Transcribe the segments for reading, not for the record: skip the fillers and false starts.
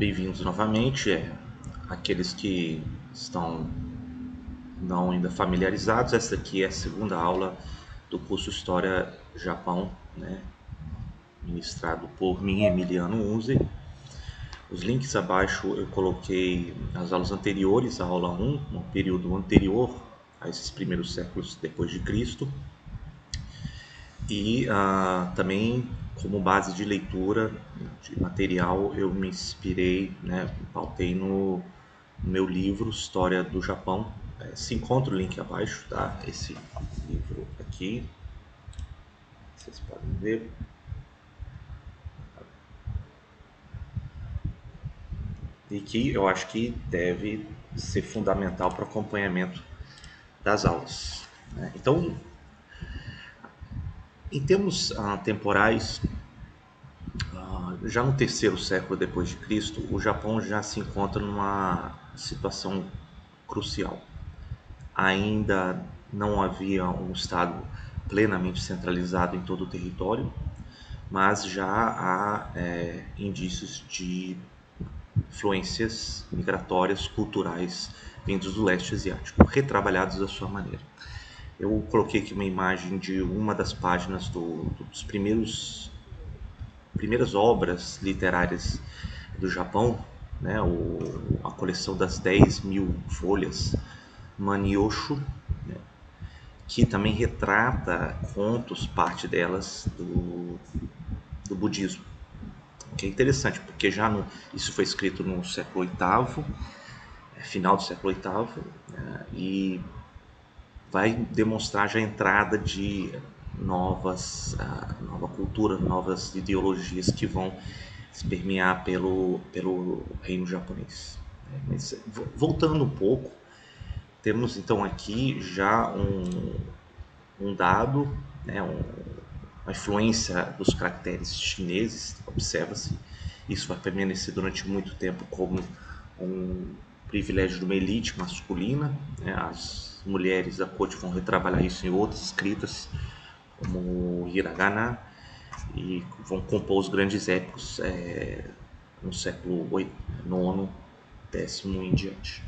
Bem-vindos novamente. Aqueles que estão não ainda familiarizados, essa aqui é a segunda aula do curso História Japão, né, ministrado por mim, Emiliano Unze. Os links abaixo eu coloquei as aulas anteriores, a aula 1, no período anterior a esses primeiros séculos depois de Cristo, e também como base de leitura de material eu me inspirei, né, pautei no meu livro História do Japão. Se encontra o link abaixo, tá? Esse livro aqui, vocês podem ver. E que eu acho que deve ser fundamental para o acompanhamento das aulas, né? Então, em termos temporais, já no terceiro século depois de Cristo, o Japão já se encontra numa situação crucial. Ainda não havia um Estado plenamente centralizado em todo o território, mas já há indícios de influências migratórias, culturais, vindos do leste asiático, retrabalhados da sua maneira. Eu coloquei aqui uma imagem de uma das páginas dos primeiras obras literárias do Japão, né, a coleção das 10.000 folhas, Manyoshu, né, que também retrata contos, parte delas, do budismo. Que é interessante, porque isso foi escrito no século VIII, final do século VIII, né, e vai demonstrar já a entrada de nova cultura, novas ideologias que vão se permear pelo reino japonês. Mas, voltando um pouco, temos então aqui já um dado, né, uma influência dos caracteres chineses, observa-se. Isso vai permanecer durante muito tempo como um privilégio de uma elite masculina, né? As mulheres da corte vão retrabalhar isso em outras escritas, como o hiragana, e vão compor os grandes épicos no século IX, décimo em diante.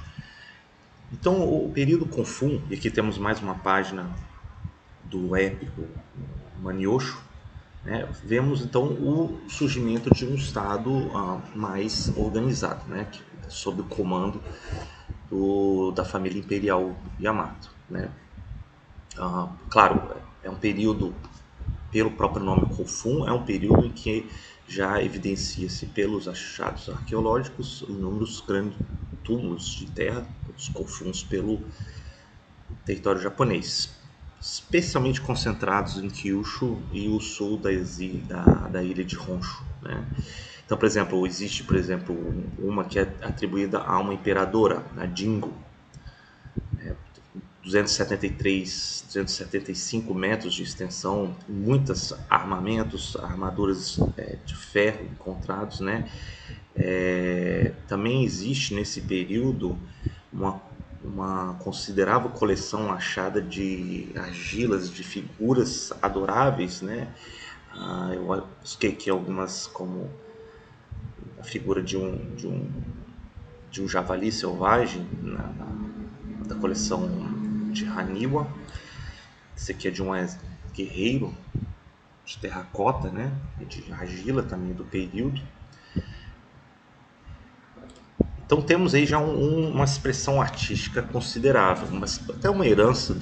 Então, o período Kofun, e aqui temos mais uma página do épico Manyoshu, né, vemos então o surgimento de um Estado mais organizado, né, sob o comando da família imperial Yamato. Né. Claro, é um período, pelo próprio nome Kofun, é um período em que já evidencia-se pelos achados arqueológicos inúmeros grandes túmulos de terra, os Kofuns, pelo território japonês, especialmente concentrados em Kyushu e o sul da ilha de Honshu, né? Então, por exemplo, existe, uma que é atribuída a uma imperadora, a Jingo, 273, 275 metros de extensão, muitos armamentos, armaduras de ferro encontrados, né? Também existe nesse período uma considerável coleção achada de argilas, de figuras adoráveis, né? Eu busquei aqui algumas, como a figura de um javali selvagem da coleção de Haniwa. Esse aqui é de um guerreiro de terracota, né? De argila também do período. Então temos aí já uma expressão artística considerável, até uma herança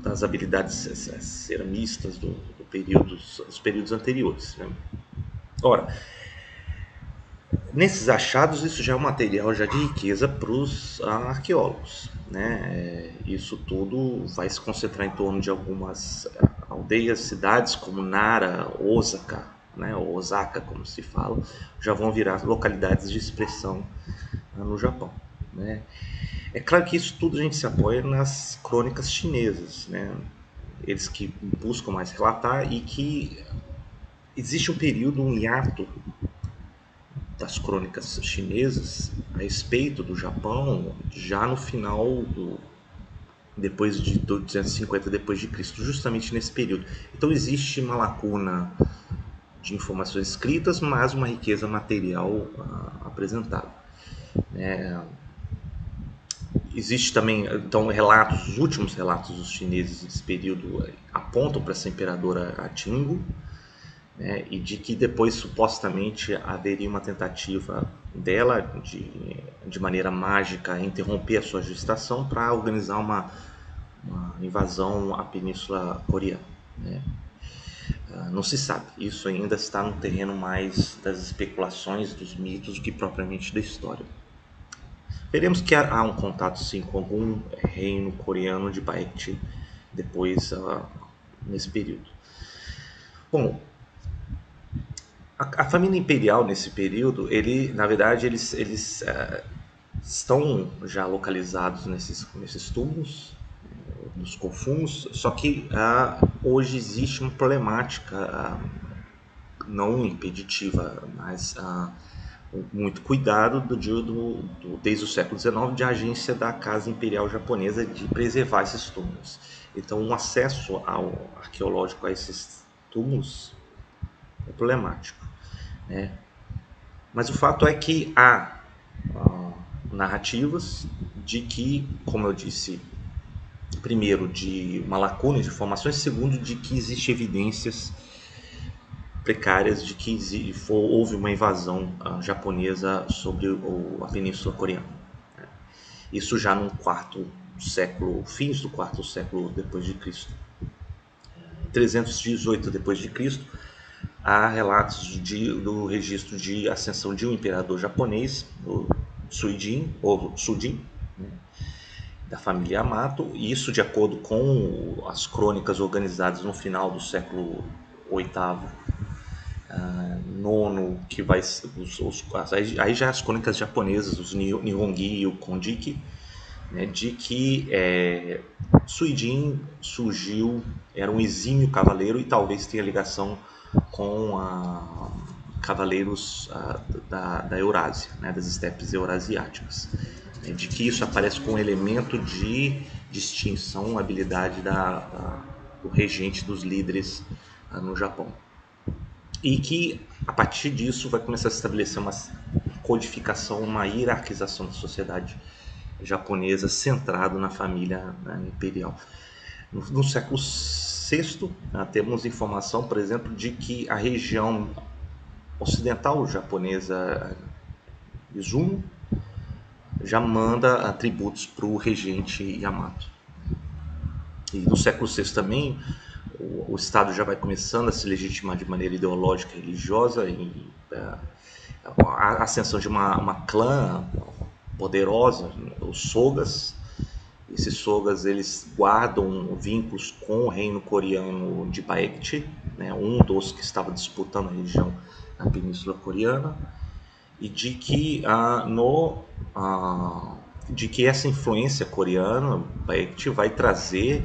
das habilidades ceramistas dos períodos anteriores, né? Ora, nesses achados isso já é um material já de riqueza para os arqueólogos, né? Isso tudo vai se concentrar em torno de algumas aldeias, cidades como Nara, Osaka, né? Ou Osaka, como se fala, já vão virar localidades de expressão no Japão, né? É claro que isso tudo a gente se apoia nas crônicas chinesas, né? Eles que buscam mais relatar, e que existe um período, um hiato das crônicas chinesas a respeito do Japão já no final depois de 250 depois de Cristo, justamente nesse período. Então existe uma lacuna de informações escritas, mas uma riqueza material apresentada. Existe também, então, relatos, os últimos relatos dos chineses desse período apontam para essa imperadora Atingu, né, e de que depois supostamente haveria uma tentativa dela de maneira mágica interromper a sua gestação para organizar uma invasão à Península Coreana, né. Não se sabe, isso ainda está no terreno mais das especulações, dos mitos, do que propriamente da história. Veremos que há um contato sim com algum reino coreano de Baekje depois, nesse período. Bom, a família imperial nesse período, na verdade, eles estão já localizados nesses túmulos, nos Kofuns, só que hoje existe uma problemática não impeditiva, mas muito cuidado desde o século XIX de agência da Casa Imperial Japonesa de preservar esses túmulos. Então, um acesso arqueológico a esses túmulos é problemático, né? Mas o fato é que há narrativas de que, como eu disse, primeiro, de uma lacuna de informações, segundo, de que existem evidências precárias de que houve uma invasão japonesa sobre a Península Coreana. Isso já no fins do quarto século depois de Cristo. 318 depois de Cristo, há relatos do registro de ascensão de um imperador japonês, o Sujin, né, da família Yamato, e isso de acordo com as crônicas organizadas no final do século VIII, nono, que vai aí já as crônicas japonesas, os Nihongi e o Kondiki, né, de que Suijin era um exímio cavaleiro e talvez tenha ligação com cavaleiros da Eurásia, né, das estepes eurasiáticas, né, de que isso aparece com um elemento de distinção, habilidade do regente, dos líderes no Japão. E que, a partir disso, vai começar a se estabelecer uma codificação, uma hierarquização da sociedade japonesa centrado na família imperial. No século VI, temos informação, por exemplo, de que a região ocidental japonesa, Izumo, já manda tributos para o regente Yamato. E no século VI também, o Estado já vai começando a se legitimar de maneira ideológica e religiosa, e a ascensão de uma clã poderosa, os Sogas. Esses Sogas, eles guardam vínculos com o reino coreano de Baekje, né, um dos que estava disputando a região na Península Coreana, e de que essa influência coreana, Baekje, vai trazer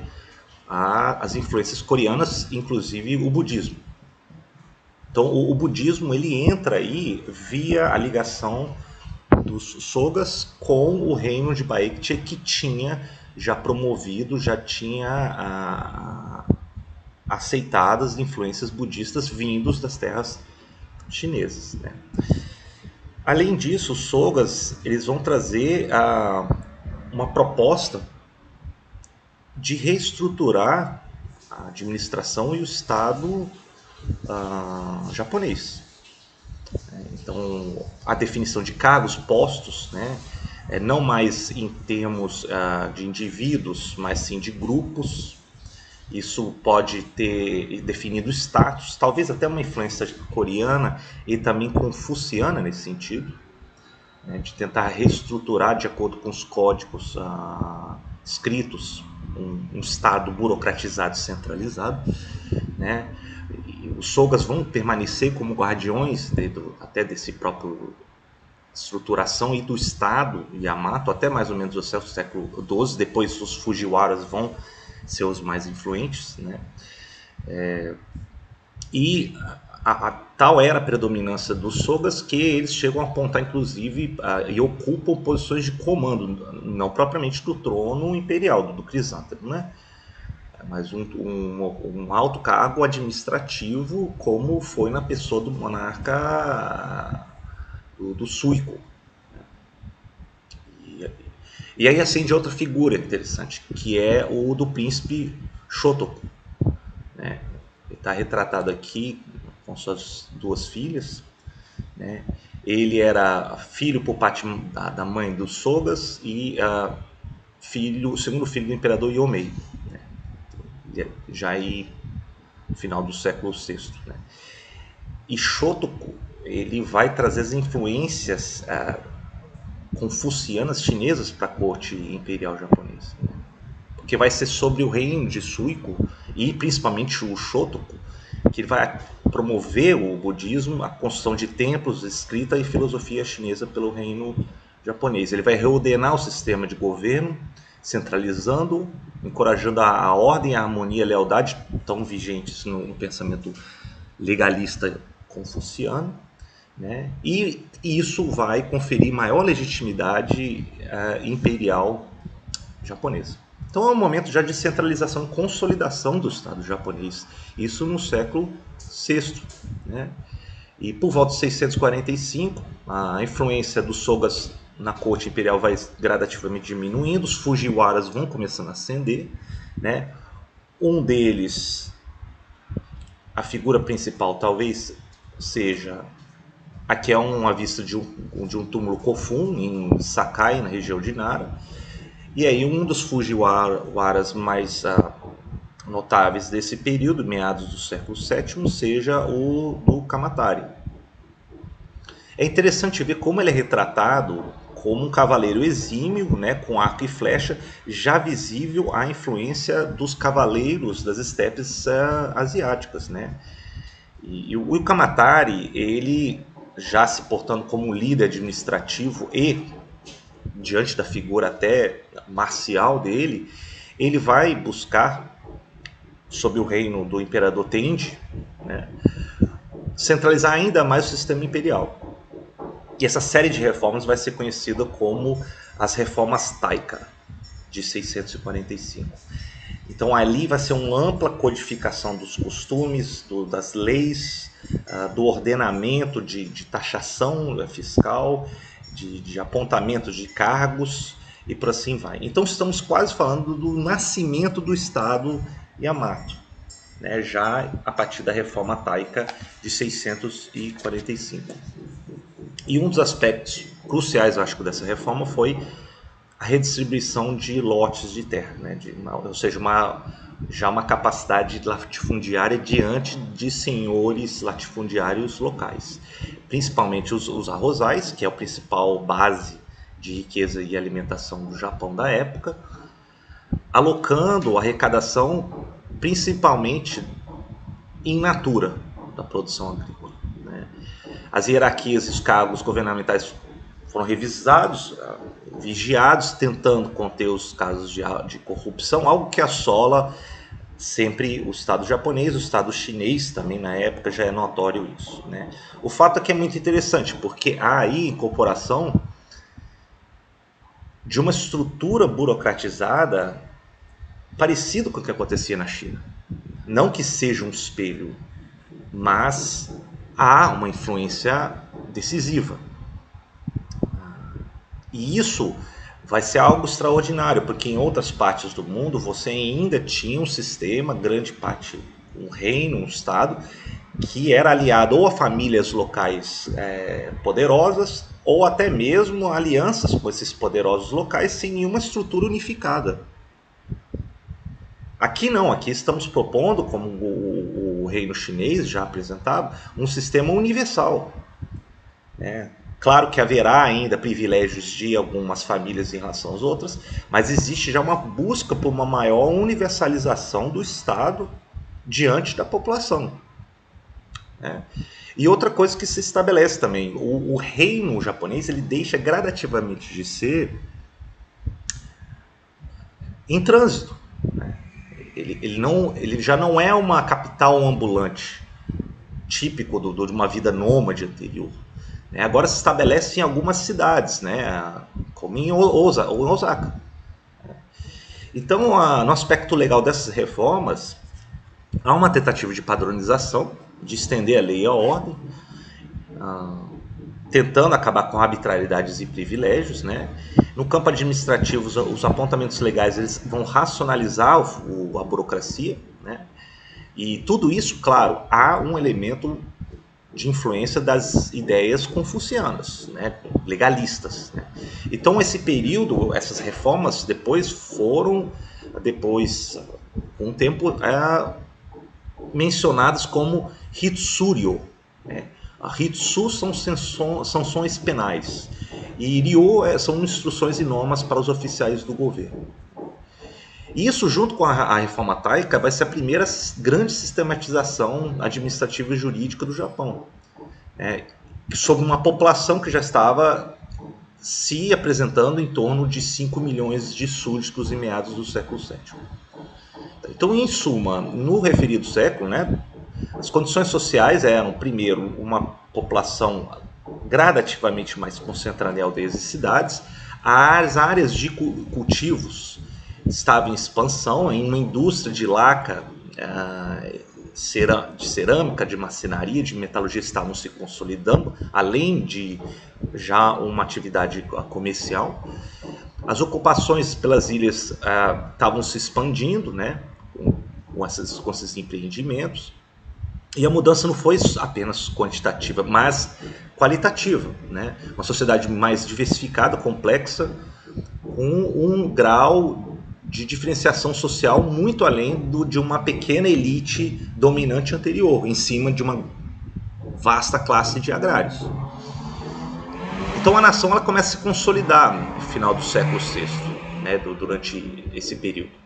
as influências coreanas, inclusive o budismo. Então, o budismo, ele entra aí via a ligação dos Sogas com o reino de Baekje, que tinha já promovido, já tinha aceitadas influências budistas vindos das terras chinesas, né? Além disso, os Sogas, eles vão trazer uma proposta de reestruturar a administração e o Estado japonês. Então, a definição de cargos, postos, né, não mais em termos de indivíduos, mas sim de grupos. Isso pode ter definido status, talvez até uma influência coreana e também confuciana nesse sentido, né, de tentar reestruturar de acordo com os códigos escritos, um Estado burocratizado e centralizado, né? E os Sogas vão permanecer como guardiões até desse próprio estruturação e do Estado Yamato até mais ou menos o século XII. Depois os Fujiwaras vão ser os mais influentes, né? E tal era a predominância dos Sogas que eles chegam a apontar, inclusive, e ocupam posições de comando, não propriamente do trono imperial, do Crisântemo, né? mas um alto cargo administrativo, como foi na pessoa do monarca do Suiko. E aí acende outra figura interessante, que é o do príncipe Shotoku, né? Ele está retratado aqui com suas duas filhas, né? Ele era filho por parte da mãe dos Sogas e segundo filho do imperador Yomei, né? Já aí no final do século VI, né? E Shotoku, ele vai trazer as influências confucianas chinesas para a corte imperial japonesa, né? Porque vai ser sobre o reino de Suiko e principalmente o Shotoku que ele vai promover o budismo, a construção de templos, escrita e filosofia chinesa pelo reino japonês. Ele vai reordenar o sistema de governo, centralizando, encorajando a ordem, a harmonia e a lealdade tão vigentes no pensamento legalista confuciano, né? E isso vai conferir maior legitimidade imperial japonesa. Então é um momento já de centralização e consolidação do Estado japonês, isso no século VI, né? E por volta de 645, a influência dos Sogas na corte imperial vai gradativamente diminuindo, os Fujiwaras vão começando a ascender, né? Um deles, a figura principal talvez seja aqui é uma vista de um túmulo Kofun em Sakai, na região de Nara. E aí um dos Fujiwaras mais notáveis desse período, meados do século VII, seja o do Kamatari. É interessante ver como ele é retratado como um cavaleiro exímio, né, com arco e flecha, já visível a influência dos cavaleiros das estepes asiáticas, né? E o Kamatari, ele já se portando como um líder administrativo e diante da figura até marcial dele, ele vai buscar, sob o reino do imperador Tenji, né, centralizar ainda mais o sistema imperial. E essa série de reformas vai ser conhecida como as reformas Taika, de 645. Então ali vai ser uma ampla codificação dos costumes, das leis, do ordenamento de taxação fiscal, de apontamento de cargos e por assim vai. Então estamos quase falando do nascimento do Estado Yamato, né, já a partir da reforma Taika de 645. E um dos aspectos cruciais, eu acho, dessa reforma foi a redistribuição de lotes de terra, né, ou seja, já uma capacidade latifundiária diante de senhores latifundiários locais, principalmente os arrozais, que é a principal base de riqueza e alimentação do Japão da época, alocando a arrecadação principalmente em natura da produção agrícola, né? As hierarquias e os cargos governamentais foram revisados, vigiados, tentando conter os casos de corrupção, algo que assola sempre o Estado japonês, o Estado chinês também na época já é notório isso, né? O fato é que é muito interessante, porque há aí incorporação de uma estrutura burocratizada parecida com o que acontecia na China. Não que seja um espelho, mas há uma influência decisiva. E isso vai ser algo extraordinário, porque em outras partes do mundo você ainda tinha um sistema, grande parte, um reino, um estado, que era aliado ou a famílias locais poderosas, ou até mesmo alianças com esses poderosos locais sem nenhuma estrutura unificada. Aqui não, aqui estamos propondo, como o reino chinês já apresentado, um sistema universal, né? Claro que haverá ainda privilégios de algumas famílias em relação às outras, mas existe já uma busca por uma maior universalização do Estado diante da população, né? E outra coisa que se estabelece também, o reino japonês ele deixa gradativamente de ser em trânsito, né? Ele já não é uma capital ambulante, típico de uma vida nômade anterior. Agora se estabelece em algumas cidades, né, como em Osaka. Então, no aspecto legal dessas reformas, há uma tentativa de padronização, de estender a lei e a ordem, tentando acabar com arbitrariedades e privilégios, né? No campo administrativo, os apontamentos legais eles vão racionalizar a burocracia, né? E tudo isso, claro, há um elemento de influência das ideias confucianas, né? Legalistas, né? Então esse período, essas reformas depois foram, com o tempo, mencionadas como Hitsuryo, né? A Hitsu são sanções penais e Ryo são instruções e normas para os oficiais do governo. Isso, junto com a reforma Taika, vai ser a primeira grande sistematização administrativa e jurídica do Japão, né? Sobre uma população que já estava se apresentando em torno de 5 milhões de súditos em meados do século VII. Então, em suma, no referido século, né, as condições sociais eram, primeiro, uma população gradativamente mais concentrada em aldeias e cidades, as áreas de cultivos estavam em expansão, em uma indústria de laca, de cerâmica, de marcenaria, de metalurgia estavam se consolidando, além de já uma atividade comercial. As ocupações pelas ilhas estavam se expandindo, né, com esses empreendimentos. E a mudança não foi apenas quantitativa, mas qualitativa, né? Uma sociedade mais diversificada, complexa, com um grau de diferenciação social muito além de uma pequena elite dominante anterior, em cima de uma vasta classe de agrários. Então a nação ela começa a se consolidar no final do século VI, né, durante esse período.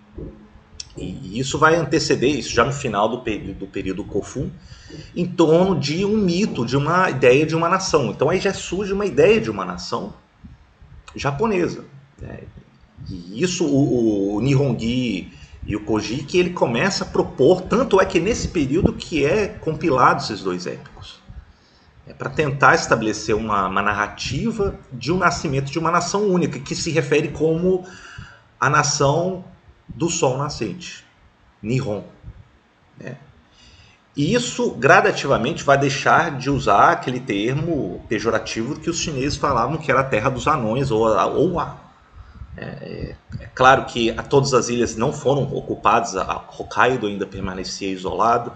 E isso vai anteceder, isso já no final do período Kofun, em torno de um mito, de uma ideia de uma nação. Então aí já surge uma ideia de uma nação japonesa, né? E isso o Nihongi e o Kojiki ele começa a propor, tanto é que nesse período que é compilado esses dois épicos. É para tentar estabelecer uma narrativa de um nascimento de uma nação única, que se refere como a nação do sol nascente, Nihon, né? E isso gradativamente vai deixar de usar aquele termo pejorativo que os chineses falavam que era a terra dos anões ou a. É claro que todas as ilhas não foram ocupadas, a Hokkaido ainda permanecia isolado,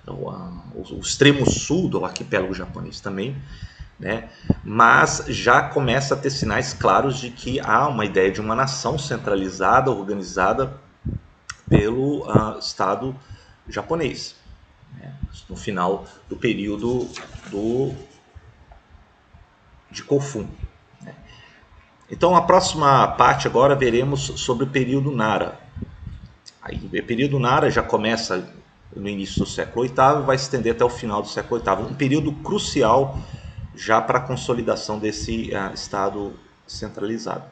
o extremo sul do arquipélago japonês também, né? Mas já começa a ter sinais claros de que há uma ideia de uma nação centralizada, organizada pelo Estado japonês, né? No final do período de Kofun, né? Então, a próxima parte agora veremos sobre o período Nara. Aí, o período Nara já começa no início do século VIII e vai se estender até o final do século VIII, um período crucial já para a consolidação desse Estado centralizado.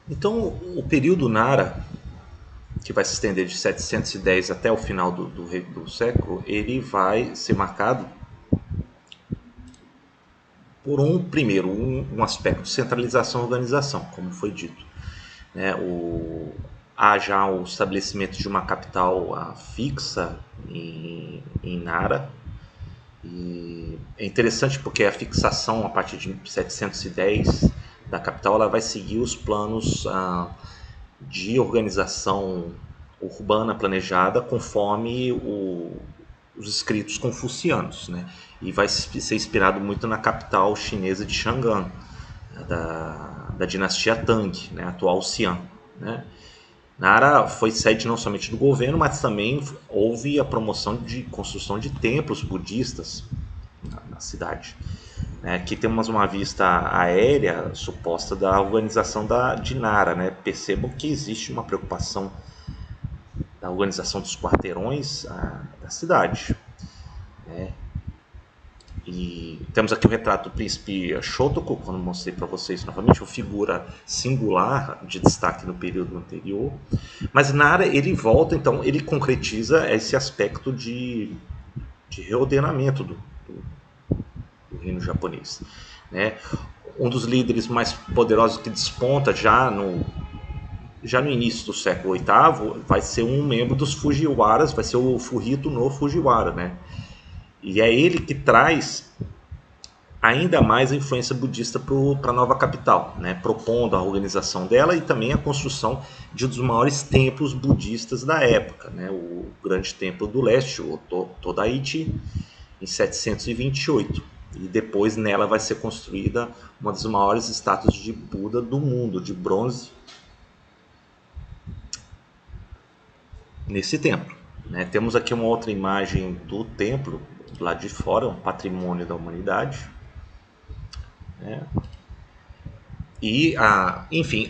Então, o período Nara, que vai se estender de 710 até o final do século, ele vai ser marcado por um aspecto de centralização e organização, como foi dito, né? Há já o estabelecimento de uma capital fixa em Nara. E é interessante porque a fixação a partir de 710 da capital ela vai seguir os planos de organização urbana planejada conforme os escritos confucianos, né? E vai ser inspirado muito na capital chinesa de Chang'an, da dinastia Tang, né? Atual Xi'an, né? Nara foi sede não somente do governo, mas também houve a promoção de construção de templos budistas na cidade. Aqui temos uma vista aérea suposta da organização de Nara, né? Percebam que existe uma preocupação da organização dos quarteirões da cidade, né? E temos aqui o retrato do príncipe Shotoku, quando mostrei para vocês novamente, uma figura singular de destaque no período anterior. Mas Nara ele volta, então ele concretiza esse aspecto de reordenamento do reino japonês, né? um dos líderes mais poderosos que desponta já no início do século VIII vai ser um membro dos Fujiwaras, vai ser o Fujito no Fujiwara, né? E é ele que traz ainda mais a influência budista para a nova capital, né? Propondo a organização dela e também a construção de um dos maiores templos budistas da época, né? O grande templo do leste, o Todaichi, em 728. E depois nela vai ser construída uma das maiores estátuas de Buda do mundo, de bronze, nesse templo, né? Temos aqui uma outra imagem do templo, lá de fora, um patrimônio da humanidade. Né? E, enfim,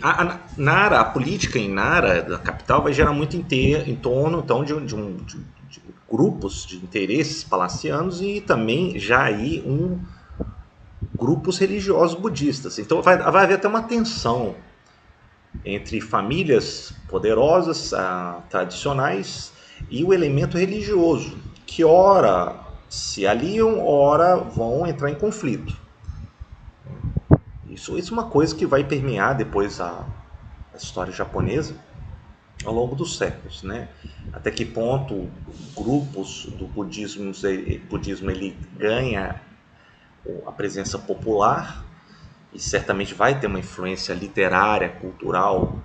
Nara, a política em Nara, da capital, vai gerar muito em torno então, de grupos de interesses palacianos e também já aí grupos religiosos budistas. Então vai haver até uma tensão entre famílias poderosas, tradicionais, e o elemento religioso, que ora se aliam, ora vão entrar em conflito. Isso é uma coisa que vai permear depois a história japonesa ao longo dos séculos, né? Até que ponto grupos do budismo ele ganha a presença popular e certamente vai ter uma influência literária, cultural,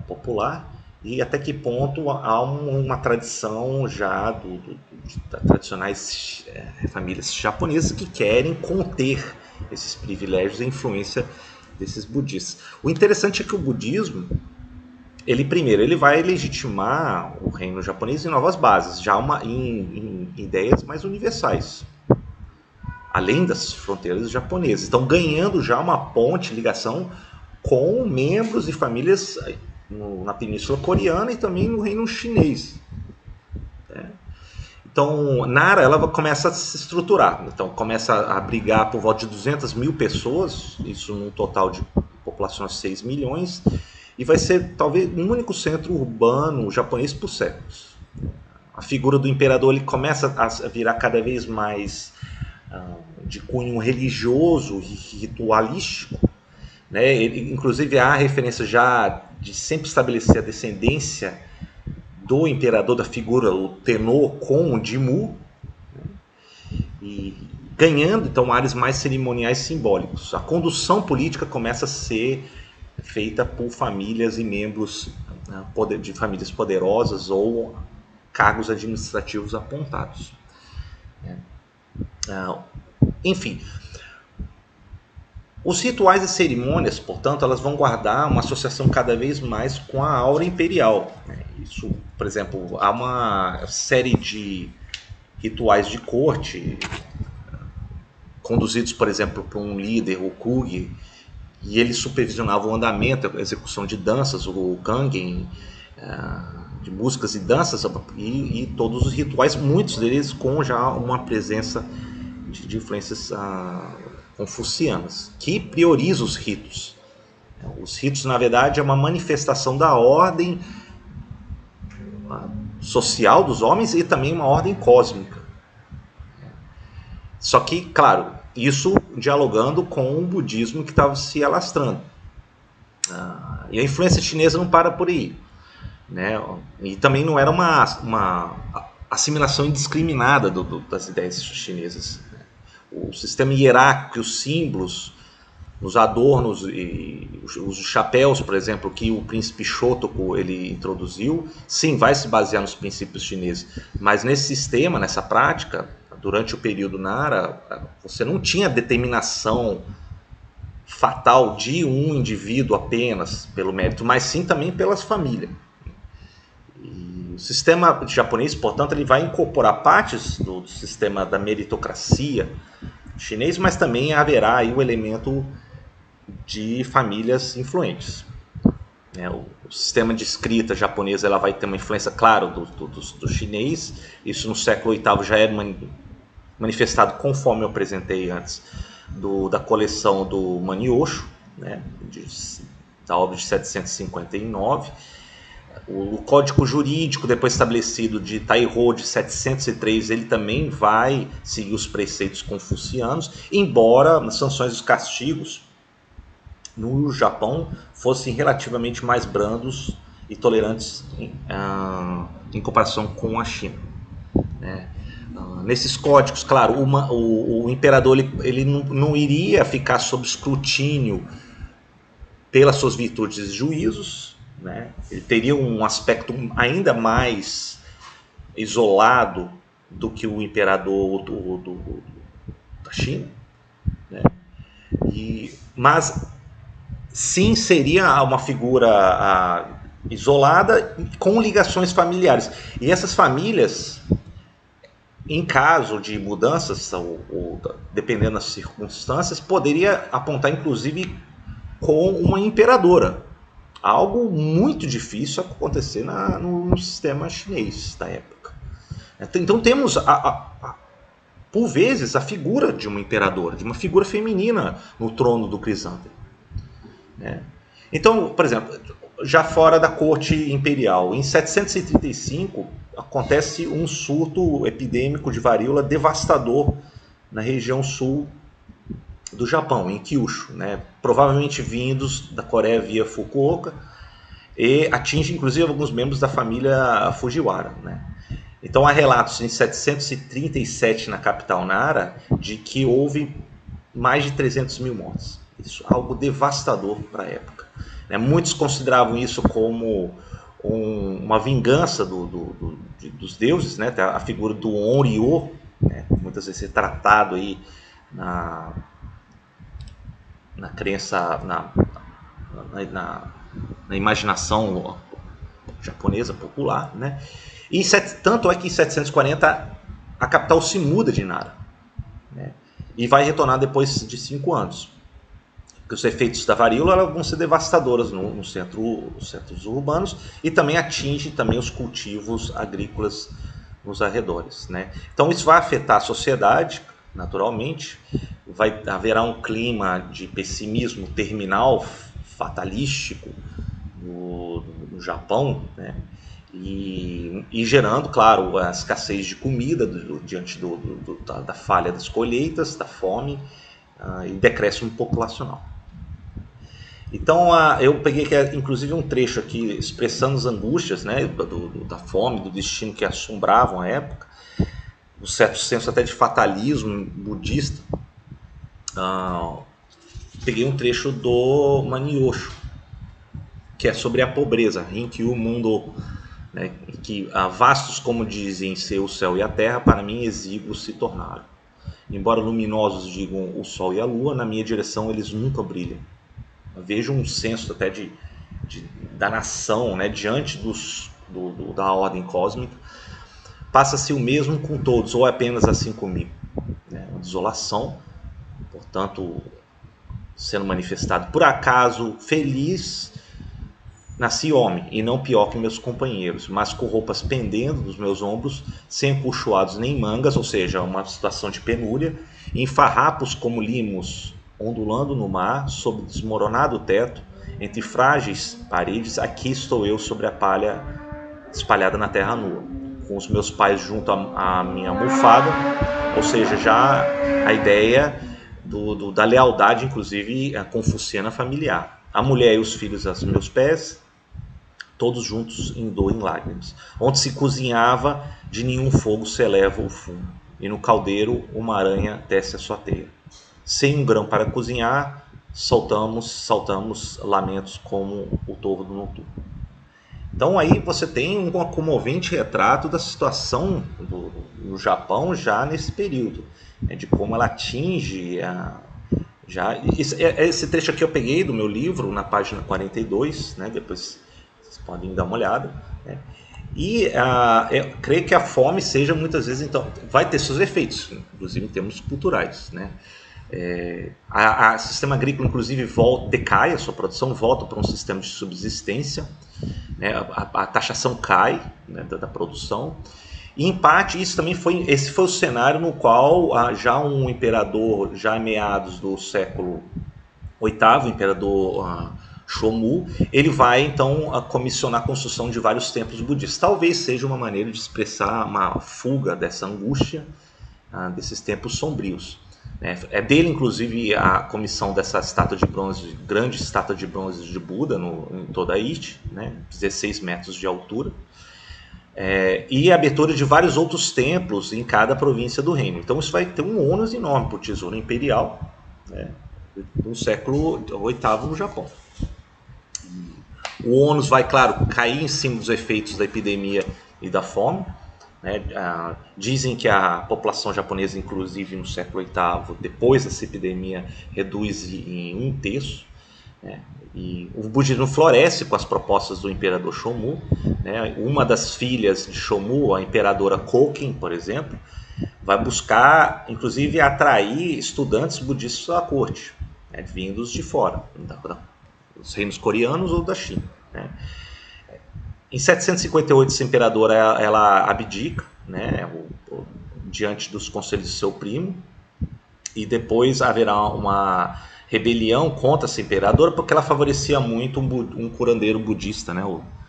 popular, e até que ponto há uma tradição já de tradicionais famílias japonesas que querem conter esses privilégios e influência desses budistas. O interessante é que o budismo, ele vai legitimar o reino japonês em novas bases, já em ideias mais universais, além das fronteiras japonesas. Estão ganhando já uma ponte, ligação com membros e famílias na Península Coreana e também no reino chinês. Então, Nara, ela começa a se estruturar. Então, começa a abrigar por volta de 200 mil pessoas, isso num total de população de 6 milhões, e vai ser talvez um único centro urbano japonês por séculos. A figura do imperador ele começa a virar cada vez mais de cunho religioso e ritualístico, né? Inclusive há referência já de sempre estabelecer a descendência do imperador, da figura, o Tenno com o Jimmu, né? E ganhando então áreas mais cerimoniais simbólicos. A condução política começa a ser feita por famílias e membros de famílias poderosas ou cargos administrativos apontados. Enfim, os rituais e cerimônias, portanto, elas vão guardar uma associação cada vez mais com a aura imperial. Isso, por exemplo, há uma série de rituais de corte conduzidos, por exemplo, por um líder, o Kuge, e ele supervisionava o andamento, a execução de danças, o Kangen, de músicas e danças, e todos os rituais, muitos deles com já uma presença de influências confucianas, que prioriza os ritos. Os ritos, na verdade, é uma manifestação da ordem social dos homens e também uma ordem cósmica. Só que, claro, isso dialogando com o budismo que estava se alastrando. E a influência chinesa não para por aí, né? E também não era uma assimilação indiscriminada das ideias chinesas. O sistema hierárquico, os símbolos, os adornos e os chapéus, por exemplo, que o príncipe Shotoku ele introduziu, sim, vai se basear nos princípios chineses. Mas nesse sistema, nessa prática, durante o período Nara, você não tinha determinação fatal de um indivíduo apenas pelo mérito, mas sim também pelas famílias. E o sistema japonês, portanto, ele vai incorporar partes do sistema da meritocracia chinês, mas também haverá aí o elemento de famílias influentes. O sistema de escrita japonesa ela vai ter uma influência, claro, do chinês. Isso no século VIII já é manifestado, conforme eu apresentei antes, da coleção do Manyosho, né, da obra de 759. O código jurídico depois estabelecido de Taihou de 703, ele também vai seguir os preceitos confucianos, embora nas sanções dos castigos no Japão fossem relativamente mais brandos e tolerantes em comparação com a China, né? Nesses códigos, claro, o imperador ele não iria ficar sob escrutínio pelas suas virtudes e juízos, né? Ele teria um aspecto ainda mais isolado do que o imperador da China, né? Mas sim seria uma figura isolada com ligações familiares. E essas famílias, em caso de mudanças, ou dependendo das circunstâncias, poderia apontar inclusive com uma imperadora. Algo muito difícil acontecer no sistema chinês da época. Então temos, por vezes, a figura de uma imperadora, de uma figura feminina no trono do Crisântemo, né? Então, por exemplo, já fora da corte imperial, em 735 acontece um surto epidêmico de varíola devastador na região sul do Japão, em Kyushu, né? Provavelmente vindos da Coreia via Fukuoka, e atinge inclusive alguns membros da família Fujiwara, né? Então há relatos em 737 na capital Nara de que houve mais de 300 mil mortes. Isso é algo devastador para a época, né? Muitos consideravam isso como uma vingança dos deuses, né? A figura do Onryo, né? Muitas vezes é tratado aí na crença, na imaginação japonesa popular, né? E tanto é que em 740 a capital se muda de Nara, né? E vai retornar depois de 5 anos. Porque os efeitos da varíola vão ser devastadores nos centros urbanos e também atinge também os cultivos agrícolas nos arredores, né? Então isso vai afetar a sociedade, naturalmente. Haverá um clima de pessimismo terminal, fatalístico no Japão, né? E gerando, claro, a escassez de comida diante da falha das colheitas, da fome, e decréscimo populacional. Então eu peguei inclusive um trecho aqui expressando as angústias, né, da fome, do destino que assombravam a época, um certo senso até de fatalismo budista. Peguei um trecho do Manyosho, que é sobre a pobreza, em que o mundo, né, que vastos como dizem ser o céu e a terra, para mim exíguos se tornaram. Embora luminosos digam o sol e a lua, na minha direção eles nunca brilham. Eu vejo um senso até da nação, né, diante da ordem cósmica. Passa-se o mesmo com todos, ou apenas assim comigo, né? Uma desolação, portanto, sendo manifestado. Por acaso, feliz, nasci homem, e não pior que meus companheiros, mas com roupas pendendo dos meus ombros, sem empuxoados nem mangas, ou seja, uma situação de penúria, em farrapos como limos, ondulando no mar, sob desmoronado teto, entre frágeis paredes, aqui estou eu sobre a palha espalhada na terra nua, com os meus pais junto à minha almofada, ou seja, já a ideia da lealdade, inclusive a confuciana familiar. A mulher e os filhos aos meus pés, todos juntos em dor e em lágrimas. Onde se cozinhava, de nenhum fogo se eleva o fumo, e no caldeiro uma aranha tece a sua teia. Sem um grão para cozinhar, saltamos lamentos como o tordo noturno. Então aí você tem um comovente retrato da situação do Japão já nesse período, né, de como ela atinge esse trecho aqui eu peguei do meu livro, na página 42, né, depois vocês podem dar uma olhada, né? E eu creio que a fome seja muitas vezes, então, vai ter seus efeitos, inclusive em termos culturais, né? O sistema agrícola, inclusive, decai, a sua produção volta para um sistema de subsistência, né? A taxação cai, né, da produção. E, em parte, esse foi o cenário no qual já um imperador, já em meados do século VIII, o imperador Shomu, ele vai então comissionar a construção de vários templos budistas. Talvez seja uma maneira de expressar uma fuga dessa angústia, desses tempos sombrios. né? É dele, inclusive, a comissão dessa estátua de bronze, grande estátua de bronze de Buda em toda a Ite, né? 16 metros de altura. E a abertura de vários outros templos em cada província do reino. Então isso vai ter um ônus enorme para o Tesouro Imperial, né, no século VIII no Japão. O ônus vai, claro, cair em cima dos efeitos da epidemia e da fome. Né? Dizem que a população japonesa, inclusive no século VIII, depois dessa epidemia, reduz em 1/3. Né? E o budismo floresce com as propostas do imperador Shomu. Né? Uma das filhas de Shomu, a imperadora Koken, por exemplo, vai buscar, inclusive, atrair estudantes budistas à corte, né? Vindos de fora, dos reinos coreanos ou da China. Né? Em 758, essa imperadora ela abdica, né? Diante dos conselhos de seu primo, e depois haverá uma rebelião contra essa imperadora porque ela favorecia muito um curandeiro budista, né,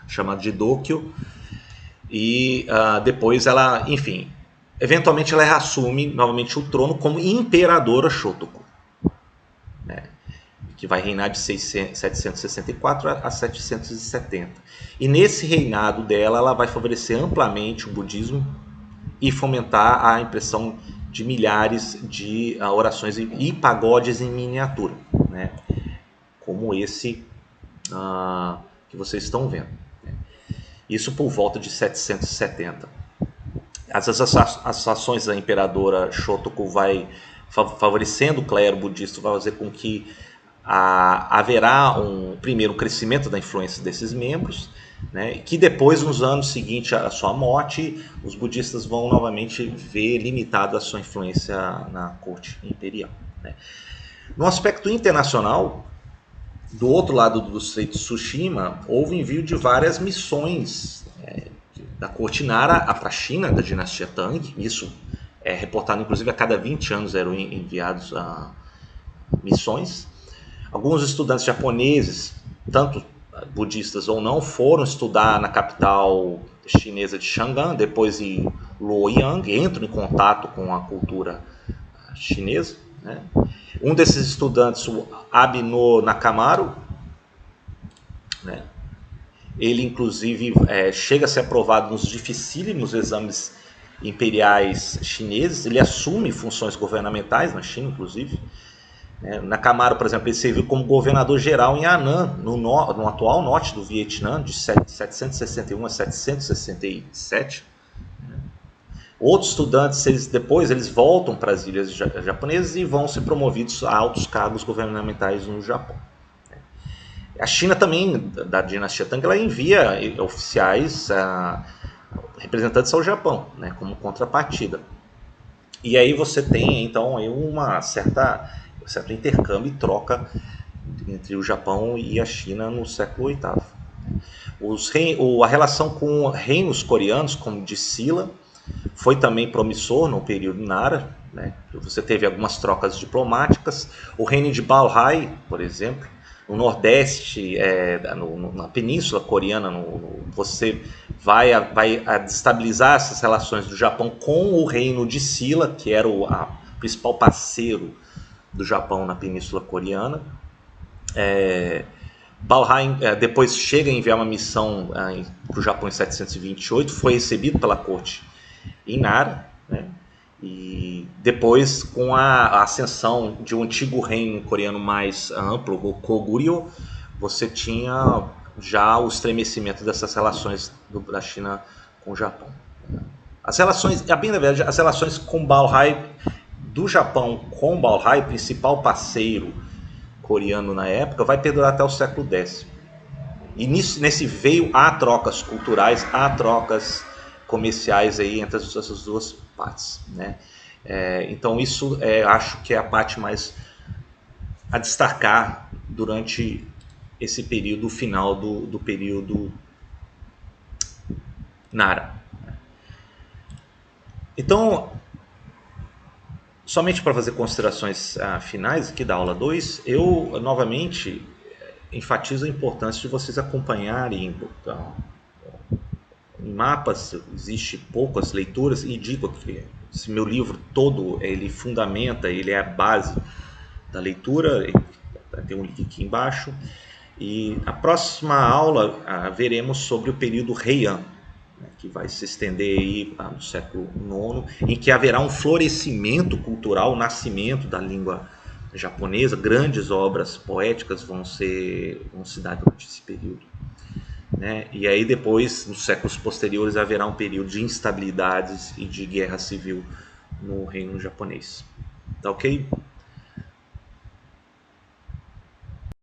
chamado de Dokyo. E depois ela, enfim, eventualmente ela assume novamente o trono como imperadora Shotoku, né, que vai reinar de 764 a 770. E nesse reinado dela, ela vai favorecer amplamente o budismo e fomentar a impressão de milhares de orações e pagodes em miniatura, né? Como esse que vocês estão vendo. Né? Isso por volta de 770. As ações da imperadora Shotoku vai favorecendo o clero budista, vai fazer com que haverá primeiro um crescimento da influência desses membros, né, que depois, nos anos seguintes à sua morte, os budistas vão novamente ver limitada a sua influência na corte imperial. Né. No aspecto internacional, do outro lado do Estreito de Tsushima, houve envio de várias missões da corte Nara para a China, da dinastia Tang. Isso é reportado, inclusive, a cada 20 anos eram enviados missões. Alguns estudantes japoneses, tanto budistas ou não, foram estudar na capital chinesa de Xangan, depois em Luoyang, entram em contato com a cultura chinesa. Né? Um desses estudantes, o Abino Nakamaru, né? Ele inclusive chega a ser aprovado nos dificílimos exames imperiais chineses, ele assume funções governamentais na China, inclusive. Nakamaru, por exemplo, ele serviu como governador-geral em Annan, no atual norte do Vietnã, de 761 a 767. Outros estudantes, depois eles voltam para as ilhas japonesas e vão ser promovidos a altos cargos governamentais no Japão. A China também, da dinastia Tang, ela envia oficiais, representantes ao Japão, né, como contrapartida. E aí você tem, então, um certo intercâmbio e troca entre o Japão e a China no século VIII. A relação com reinos coreanos, como de Silla, foi também promissor no período Nara. Né? Você teve algumas trocas diplomáticas. O reino de Balhae, por exemplo, no Nordeste, na Península Coreana, você vai estabilizar essas relações do Japão com o reino de Silla, que era o principal parceiro do Japão na Península Coreana. Balhae depois chega a enviar uma missão para o Japão em 728, foi recebido pela corte em Nara, né? E depois, com a ascensão de um antigo reino coreano mais amplo, o Goguryeo, você tinha já o estremecimento dessas relações da China com o Japão. As relações, bem na verdade, as relações com Balhae, do Japão com Balhae, principal parceiro coreano na época, vai perdurar até o século X. E nesse veio há trocas culturais, há trocas comerciais aí entre essas duas partes, né? Então isso acho que é a parte mais a destacar durante esse período final do período Nara. Então, somente para fazer considerações finais aqui da aula 2, eu novamente enfatizo a importância de vocês acompanharem em mapas, existe poucas leituras, e digo que esse meu livro todo, ele fundamenta, ele é a base da leitura, tem um link aqui embaixo. E a próxima aula veremos sobre o período Heian, né, que vai se estender aí no século IX, em que haverá um florescimento cultural, o nascimento da língua japonesa, grandes obras poéticas vão se dar durante esse período. Né? E aí depois, nos séculos posteriores, haverá um período de instabilidades e de guerra civil no reino japonês. Tá ok?